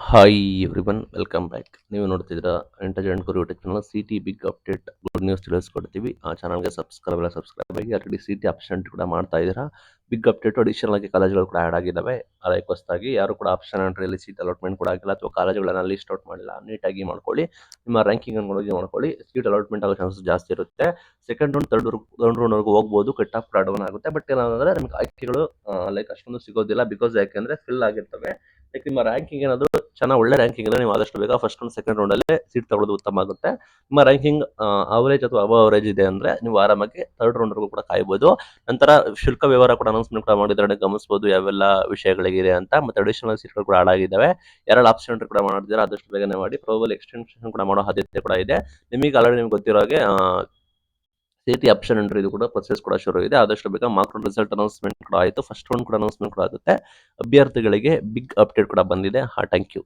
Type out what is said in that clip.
Hi everyone welcome back. ನೀವು ನೋಡ್ತಿದ್ದೀರಾ entertainment Guru YouTube channel. C T big update good news ತಿಳಿಸ್ಕೊಡ್ತೀವಿ. ಆ ಚಾನಲ್ಗೆ ಸಬ್ಸ್ಕ್ರೈಬ್ ಆಗಿ ಆಲ್ರೆಡಿ ಸಿ ಟಿ ಆಪ್ಷನ್ ಕೂಡ ಮಾಡ್ತಾ ಇದ್ದೀರಾ. ಬಿಗ್ ಅಪ್ಡೇಟ್ ಅಡಿಷನಲ್ ಆಗಿ ಕಾಲೇಜುಗಳು ಕೂಡ ಆ್ಯಡ್ ಆಗಿದ್ದಾವೆ. ಅದಕ್ಕೆ ಹೊಸದಾಗಿ ಯಾರು ಕೂಡ ಆಪ್ಷನ್ ಎಂಟ್ರಿಯಲ್ಲಿ ಸೀಟ್ ಅಲಾಟ್ಮೆಂಟ್ ಕೂಡ ಆಗಿಲ್ಲ ಅಥವಾ ಕಾಲೇಜುಗಳನ್ನ ಲಿಸ್ಟ್ ಔಟ್ ಮಾಡಿಲ್ಲ. ನೀಟಾಗಿ ಮಾಡ್ಕೊಳ್ಳಿ. ನಿಮ್ಮ ರ್ಯಾಂಕಿಂಗ್ ಅನ್ನು ಮಾಡ್ಕೊಳ್ಳಿ. ಸೀಟ್ ಅಲಾಟ್ಮೆಂಟ್ ಆಗೋ ಚಾನ್ಸಸ್ ಜಾಸ್ತಿ ಇರುತ್ತೆ. ಸೆಕೆಂಡ್ ರೌಂಡ್ ಥರ್ಡ್ ರೌಂಡ್ವರೆಗೂ ಹೋಗ್ಬೋದು. ಕಟ್ ಆಫ್ ಡೌನ್ ಆಗುತ್ತೆ. ಬಟ್ ಏನಂದ್ರೆ ನಿಮ್ಗೆ ಆಯ್ಕೆಗಳು ಲೈಕ್ ಅಷ್ಟೊಂದು ಸಿಗೋದಿಲ್ಲ. ಬಿಕಾಸ್ ಯಾಕೆಂದ್ರೆ ಫಿಲ್ ಆಗಿರ್ತವೆ. ಲೈಕ್ ನಿಮ್ಮ ರ್ಯಾಂಕಿಂಗ್ ಏನಾದರೂ ಚೆನ್ನಾಗಿ ಒಳ್ಳೆ ರ್ಯಾಂಕಿಂಗ್ ಇದ್ರೆ ನೀವು ಆದಷ್ಟು ಬೇಗ ಫಸ್ಟ್ ಒಂದು ಸೆಕೆಂಡ್ ರೌಂಡಲ್ಲೇ ಸೀಟ್ ತಗೊಳ್ಳೋದು ಉತ್ತಮ ಆಗುತ್ತೆ. ನಿಮ್ಮ ರ್ಯಾಂಕಿಂಗ್ ಅವರೇಜ್ ಅಥವಾ ಅಬವ್ ಅವರೇಜ್ ಇದೆ ಅಂದ್ರೆ ನೀವು ಆರಾಮಾಗಿ ಥರ್ಡ್ ರೌಂಡ್ವರೆಗೂ ಕೂಡ ಕಾಯ್ಬೋದು. ನಂತರ ಶುಲ್ಕ ವ್ಯವಹಾರ ಕೂಡ ಅನೌನ್ಸ್ಮೆಂಟ್ ಕೂಡ ಮಾಡಿದ್ರೆ ಗಮನಿಸಬಹುದು ಯಾವೆಲ್ಲ ವಿಷಯಗಳಿಗಿದೆ ಅಂತ. ಮತ್ತೆ ಅಡಿಷನಲ್ ಸೀಟ್ಗಳು ಕೂಡ ಆಡ್ ಆಗಿದ್ದಾವೆ. ಎರಡು ಆಪ್ಷನ್ ಕೂಡ ಮಾಡಿದ್ರೆ ಆದಷ್ಟು ಬೇಗನೆ ಮಾಡಿ. ಪ್ರಾಬಬಲ್ ಎಕ್ಸ್ಟೆನ್ಷನ್ ಕೂಡ ಮಾಡೋ ಸಾಧ್ಯತೆ ಕೂಡ ಇದೆ. ನಿಮಗೆ ಗೊತ್ತಿರೋ ಹಾಗೆ ಸಿಟಿ ಆಪ್ಷನ್ ಎಂಟ್ರಿ ಇದು ಕೂಡ ಪ್ರೊಸೆಸ್ ಕೂಡ ಶುರು ಇದೆ. ಆದಷ್ಟು ಬೇಗ ಮಾರ್ಕ್ ರಿಸಲ್ಟ್ ಅನೌನ್ಸ್ಮೆಂಟ್ ಕೂಡ ಆಯಿತು. ಫಸ್ಟ್ ರೌಂಡ್ ಕೂಡ ಅನೌನ್ಸ್ಮೆಂಟ್ ಕೂಡ ಆಗುತ್ತೆ. ಅಭ್ಯರ್ಥಿಗಳಿಗೆ ಬಿಗ್ ಅಪ್ಡೇಟ್ ಕೂಡ ಬಂದಿದೆ. Thank you.